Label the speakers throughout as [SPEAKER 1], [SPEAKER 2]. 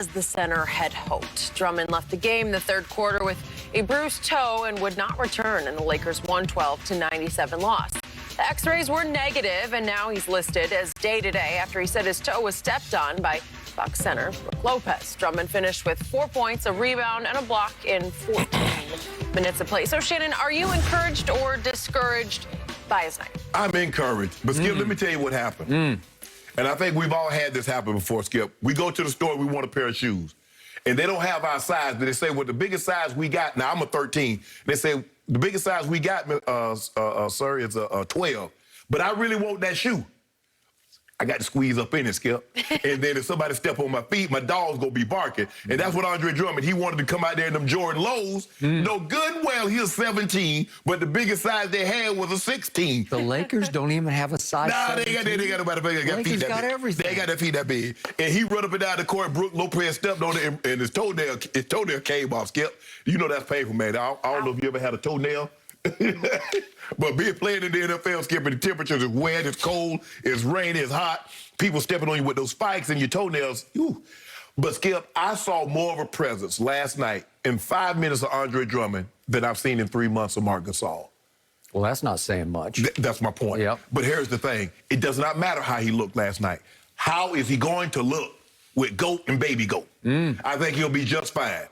[SPEAKER 1] as the center had hoped. Drummond left the game in the third quarter with a bruised toe and would not return in the Lakers' 112-97 loss. The X-rays were negative, and now he's listed as day-to-day after he said his toe was stepped on by Bucks center Brook Lopez. Drummond finished with 4 points, a rebound, and a block in 14 minutes of play. So, Shannon, are you encouraged or discouraged by his night?
[SPEAKER 2] I'm encouraged. But, Skip, let me tell you what happened. And I think we've all had this happen before, Skip. We go to the store, we want a pair of shoes. And they don't have our size, but they say, well, the biggest size we got, now I'm a 13. They say, the biggest size we got, sir, is a 12. But I really want that shoe. I got to squeeze up in it, Skip. And then if somebody step on my feet, my dog's going to be barking. And that's what Andre Drummond, he wanted to come out there in them Jordan lows. No, good well, he was 17, but the biggest size they had was a 16.
[SPEAKER 3] The Lakers don't even have a size 17.
[SPEAKER 2] They got about
[SPEAKER 3] Lakers
[SPEAKER 2] feet that
[SPEAKER 3] got
[SPEAKER 2] big.
[SPEAKER 3] everything.
[SPEAKER 2] They got their feet that big. And he run up and down the court. Brook Lopez stepped on it, and his toenail came off, Skip. You know that's painful, man. I don't know if you ever had a toenail. But being playing in the NFL, Skip, and the temperatures is wet, it's cold, it's rainy, it's hot. People stepping on you with those spikes in your toenails. Ooh. But, Skip, I saw more of a presence last night in 5 minutes of Andre Drummond than I've seen in 3 months of Marc Gasol.
[SPEAKER 3] Well, that's not saying much.
[SPEAKER 2] That's my point.
[SPEAKER 3] Yep.
[SPEAKER 2] But here's the thing. It does not matter how he looked last night. How is he going to look with GOAT and Baby GOAT? I think he'll be just fine.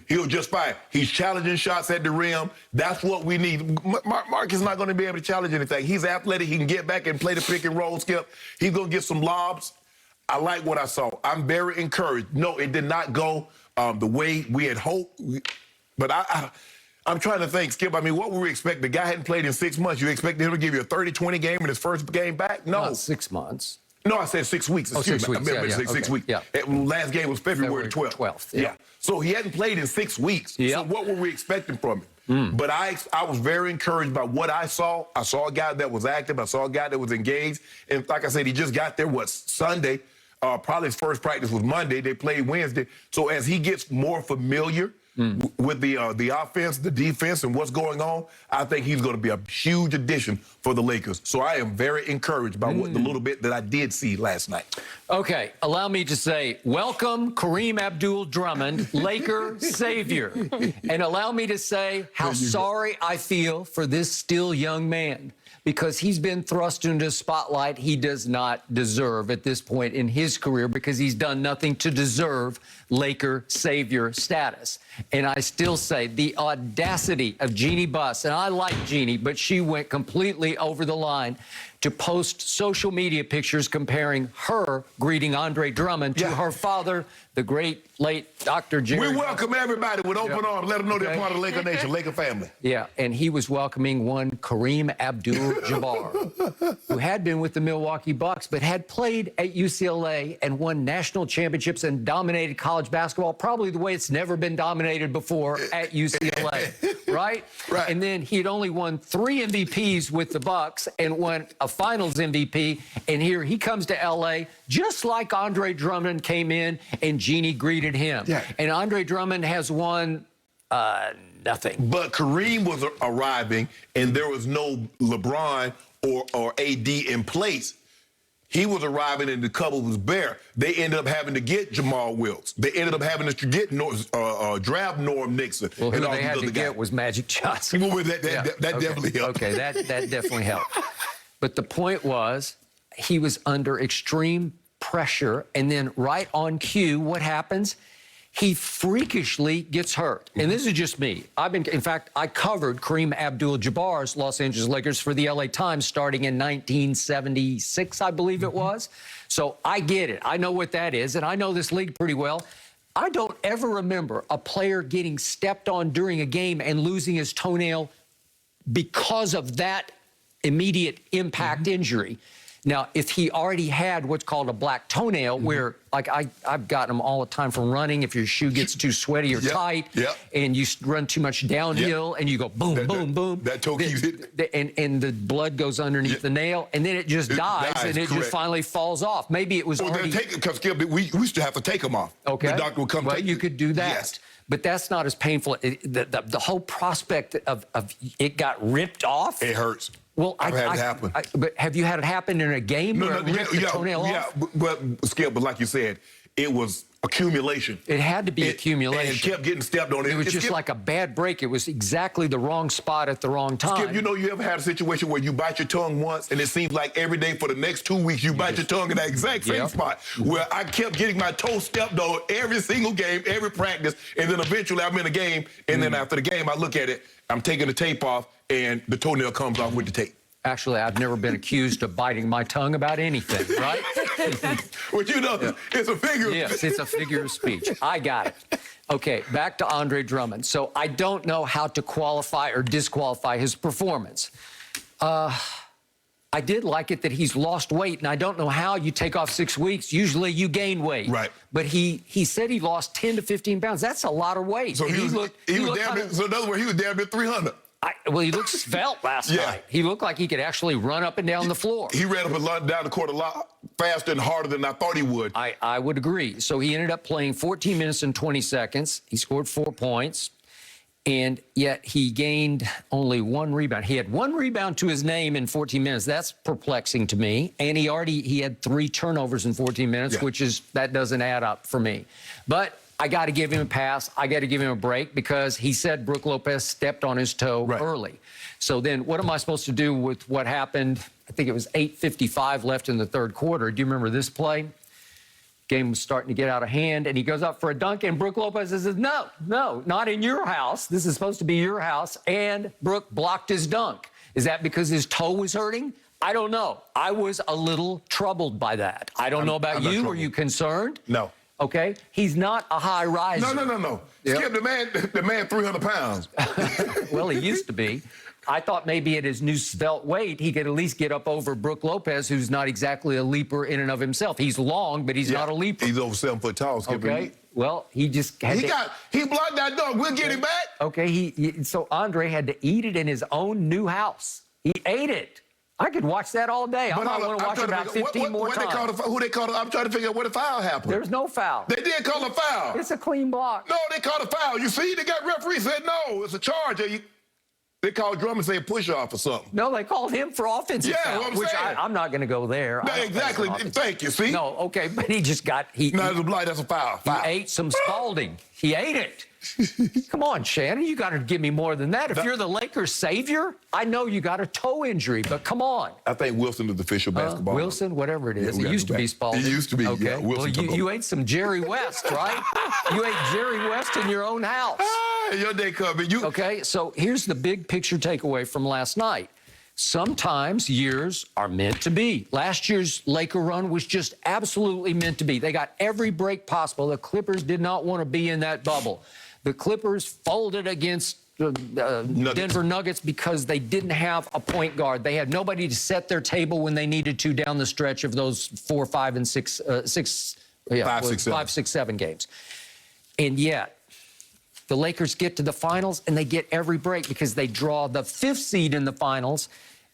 [SPEAKER 2] He'll just fine. He's challenging shots at the rim. That's what we need. Mark is not going to be able to challenge anything. He's athletic. He can get back and play the pick and roll, Skip. He's going to get some lobs. I like what I saw. I'm very encouraged. No, it did not go the way we had hoped. But I'm trying to think, Skip. I mean, what were we expecting? The guy hadn't played in 6 months. You expected him to give you a 30-20 game in his first game back? No.
[SPEAKER 3] Not 6 months.
[SPEAKER 2] No, I said 6 weeks. Excuse
[SPEAKER 3] 6
[SPEAKER 2] me.
[SPEAKER 3] weeks.
[SPEAKER 2] I meant 6 weeks.
[SPEAKER 3] Yeah.
[SPEAKER 2] Last game was February 12th.
[SPEAKER 3] 12th.
[SPEAKER 2] Yeah. So he hadn't played in 6 weeks.
[SPEAKER 3] Yeah.
[SPEAKER 2] So what were we expecting from him? But I was very encouraged by what I saw. I saw a guy that was active. I saw a guy that was engaged. And like I said, he just got there, Sunday? Probably his first practice was Monday. They played Wednesday. So as he gets more familiar with the offense, the defense, and what's going on, I think he's going to be a huge addition for the Lakers. So I am very encouraged by what the little bit that I did see last night.
[SPEAKER 3] Okay, allow me to say, welcome Kareem Abdul-Drummond, Laker savior. And allow me to say how sorry I feel for this still young man, because he's been thrust into a spotlight he does not deserve at this point in his career, because he's done nothing to deserve Laker savior status. And I still say the audacity of Jeannie Buss, and I like Jeannie, but she went completely over the line to post social media pictures comparing her greeting Andre Drummond to her father, the great late Dr. Jerry.
[SPEAKER 2] We welcome everybody with open arms. Let them know they're part of the Laker Nation, Laker family.
[SPEAKER 3] Yeah, and he was welcoming one Kareem Abdul-Jabbar, who had been with the Milwaukee Bucks, but had played at UCLA and won national championships and dominated college basketball, probably the way it's never been dominated before at UCLA, right?
[SPEAKER 2] Right.
[SPEAKER 3] And then he'd only won 3 MVPs with the Bucks and won a Finals MVP, and here he comes to LA just like Andre Drummond came in and Jeannie greeted him.
[SPEAKER 2] Yeah.
[SPEAKER 3] And Andre Drummond has won nothing.
[SPEAKER 2] But Kareem was arriving, and there was no LeBron or AD in place. He was arriving, and the cover was bare. They ended up having to get Jamal Wilkes. They ended up having to get draft Norm Nixon.
[SPEAKER 3] Well, who
[SPEAKER 2] and all
[SPEAKER 3] they
[SPEAKER 2] these
[SPEAKER 3] had
[SPEAKER 2] other
[SPEAKER 3] to
[SPEAKER 2] guys.
[SPEAKER 3] get was Magic Johnson.
[SPEAKER 2] Well, that definitely helped.
[SPEAKER 3] Okay, that definitely helped. But the point was, he was under extreme pressure, and then right on cue, what happens? He freakishly gets hurt. And this is just me. In fact, I covered Kareem Abdul-Jabbar's Los Angeles Lakers for the LA Times starting in 1976, I believe it was. So I get it. I know what that is, and I know this league pretty well. I don't ever remember a player getting stepped on during a game and losing his toenail because of that immediate impact injury. Now, if he already had what's called a black toenail, where, like, I've gotten them all the time from running, if your shoe gets too sweaty or tight, and you run too much downhill, and you go boom, boom, boom.
[SPEAKER 2] That toe keeps hitting.
[SPEAKER 3] And the blood goes underneath the nail, and then it just dies, and it just finally falls off. Maybe it was already...
[SPEAKER 2] Because we used to have to take them off.
[SPEAKER 3] Okay.
[SPEAKER 2] The doctor would come take
[SPEAKER 3] you could do that.
[SPEAKER 2] Yes.
[SPEAKER 3] But that's not as painful. The whole prospect of it got ripped off.
[SPEAKER 2] It hurts.
[SPEAKER 3] Well,
[SPEAKER 2] I've had it happen.
[SPEAKER 3] But have you had it happen in a game?
[SPEAKER 2] No, but Skip, but like you said, it was accumulation.
[SPEAKER 3] It had to be accumulation.
[SPEAKER 2] And kept getting stepped on.
[SPEAKER 3] It was just like a bad break. It was exactly the wrong spot at the wrong time.
[SPEAKER 2] Skip, you know, you ever had a situation where you bite your tongue once and it seems like every day for the next 2 weeks you bite your tongue in that exact same spot, where I kept getting my toe stepped on every single game, every practice, and then eventually I'm in a game, and then after the game I look at it, I'm taking the tape off, and the toenail comes off with the tape.
[SPEAKER 3] Actually, I've never been accused of biting my tongue about anything, right?
[SPEAKER 2] Well, you know, it's a figure of speech.
[SPEAKER 3] Yes, it's a figure of speech. I got it. Okay, back to Andre Drummond. So I don't know how to qualify or disqualify his performance. I did like it that he's lost weight, and I don't know how you take off 6 weeks. Usually you gain weight.
[SPEAKER 2] Right.
[SPEAKER 3] But he said he lost 10 to 15 pounds. That's a lot of weight.
[SPEAKER 2] So he was damn near, so in other words, he was damn near 300.
[SPEAKER 3] Well, he looked svelte last night. He looked like he could actually run up and down the floor.
[SPEAKER 2] He ran up and down the court a lot faster and harder than I thought he would.
[SPEAKER 3] I would agree. So he ended up playing 14 minutes and 20 seconds. He scored 4 points, and yet he gained only 1 rebound. He had 1 rebound to his name in 14 minutes. That's perplexing to me. And he had 3 turnovers in 14 minutes, which that doesn't add up for me. But I got to give him a pass. I got to give him a break because he said Brook Lopez stepped on his toe early. So then what am I supposed to do with what happened? I think it was 8:55 left in the third quarter. Do you remember this play? Game was starting to get out of hand, and he goes up for a dunk, and Brook Lopez says, no, not in your house. This is supposed to be your house, and Brook blocked his dunk. Is that because his toe was hurting? I don't know. I was a little troubled by that. I don't know about you. Were you concerned?
[SPEAKER 2] No.
[SPEAKER 3] Okay, he's not a high riser.
[SPEAKER 2] No. Skip, the man 300 pounds.
[SPEAKER 3] Well, he used to be. I thought maybe at his new svelte weight, he could at least get up over Brook Lopez, who's not exactly a leaper in and of himself. He's long, but he's not a leaper.
[SPEAKER 2] He's over 7 foot tall, Skip.
[SPEAKER 3] Okay, well, he just had
[SPEAKER 2] he blocked that dunk. We'll get him back.
[SPEAKER 3] Okay, so Andre had to eat it in his own new house. He ate it. I could watch that all day. I'm not going to watch it about 15 more times.
[SPEAKER 2] Who they called? I'm trying to figure out what the foul happened.
[SPEAKER 3] There's no foul.
[SPEAKER 2] They did call a foul.
[SPEAKER 3] It's a clean block.
[SPEAKER 2] No, they called a foul. You see, they got referee said no. It's a charge. They called Drummond and said push off or something.
[SPEAKER 3] No, they called him for offensive foul,
[SPEAKER 2] what I'm
[SPEAKER 3] which
[SPEAKER 2] saying.
[SPEAKER 3] I'm not going to go there.
[SPEAKER 2] No, exactly. Thank you. See?
[SPEAKER 3] No, okay, but he just got
[SPEAKER 2] that's a foul.
[SPEAKER 3] He ate some scalding. He ate it. Come on, Shannon, you got to give me more than that. If you're the Lakers' savior, I know you got a toe injury, but come on.
[SPEAKER 2] I think Wilson is the official basketball.
[SPEAKER 3] Wilson, whatever it is. It used to be Spalding.
[SPEAKER 2] It used to be,
[SPEAKER 3] okay. Well, you ate some Jerry West, right? You ate Jerry West in your own house.
[SPEAKER 2] Your day coming.
[SPEAKER 3] Okay, so here's the big picture takeaway from last night. Sometimes years are meant to be. Last year's Laker run was just absolutely meant to be. They got every break possible. The Clippers did not want to be in that bubble. The Clippers folded against Denver Nuggets because they didn't have a point guard. They had nobody to set their table when they needed to down the stretch of those 4, 5, and 6, 5, 6, 7 games. And yet, the Lakers get to the finals, and they get every break because they draw the 5th seed in the finals,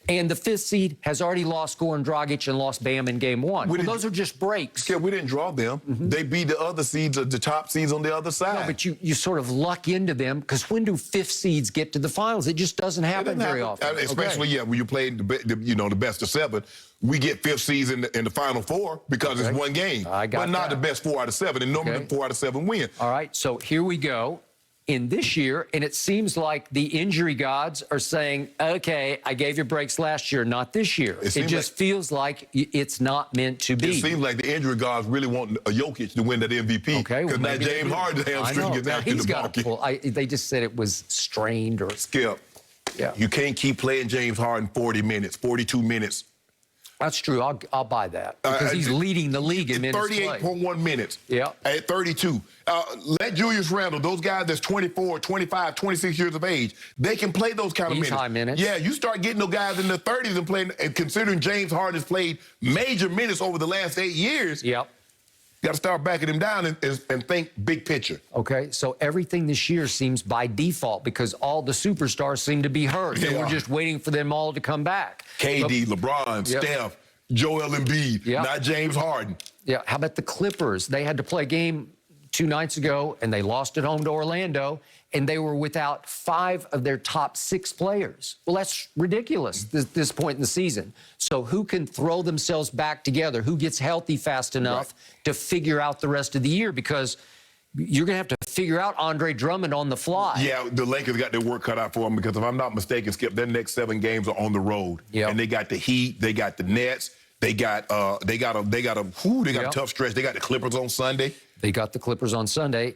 [SPEAKER 3] and the 5th seed has already lost Goran Dragic and lost Bam in game 1. Well, those are just breaks.
[SPEAKER 2] Yeah, we didn't draw them. They beat the other seeds, the top seeds on the other side.
[SPEAKER 3] No, but you sort of luck into them because when do 5th seeds get to the finals? It just doesn't happen very often.
[SPEAKER 2] Especially, when you play the best of 7. We get 5th seeds in the Final 4 because it's one game. But not the best 4 out of 7, and normally 4 out of 7 win.
[SPEAKER 3] All right, so here we go. In this year, and it seems like the injury gods are saying, okay, I gave you breaks last year, not this year. It just feels like it's not meant to be.
[SPEAKER 2] It seems like the injury gods really want Jokic to win that MVP.
[SPEAKER 3] Okay,
[SPEAKER 2] because now James Harden's hamstring gets after the market.
[SPEAKER 3] They just said it was strained or...
[SPEAKER 2] Skip, you can't keep playing James Harden 40 minutes, 42 minutes.
[SPEAKER 3] That's true. I'll buy that because he's leading the league in minutes played.
[SPEAKER 2] 38.1 minutes.
[SPEAKER 3] Yeah.
[SPEAKER 2] At 32. Let Julius Randle, those guys that's 24, 25, 26 years of age, they can play those kind of minutes.
[SPEAKER 3] High minutes.
[SPEAKER 2] Yeah, you start getting those guys in their 30s and playing, and considering James Harden has played major minutes over the last 8 years.
[SPEAKER 3] Yep.
[SPEAKER 2] You got to start backing him down and think big picture.
[SPEAKER 3] Okay, so everything this year seems by default because all the superstars seem to be hurt. And we're just waiting for them all to come back.
[SPEAKER 2] KD, LeBron, Steph, Joel Embiid, not James Harden.
[SPEAKER 3] Yeah, how about the Clippers? They had to play game 2 nights ago, and they lost at home to Orlando, and they were without 5 of their top 6 players. Well, that's ridiculous at this point in the season. So who can throw themselves back together? Who gets healthy fast enough to figure out the rest of the year? Because you're going to have to figure out Andre Drummond on the fly.
[SPEAKER 2] Yeah, the Lakers got their work cut out for them because if I'm not mistaken, Skip, their next 7 games are on the road.
[SPEAKER 3] Yep.
[SPEAKER 2] And they got the Heat, they got the Nets, they got a tough stretch. They got the Clippers on Sunday.
[SPEAKER 3] They got the Clippers on Sunday.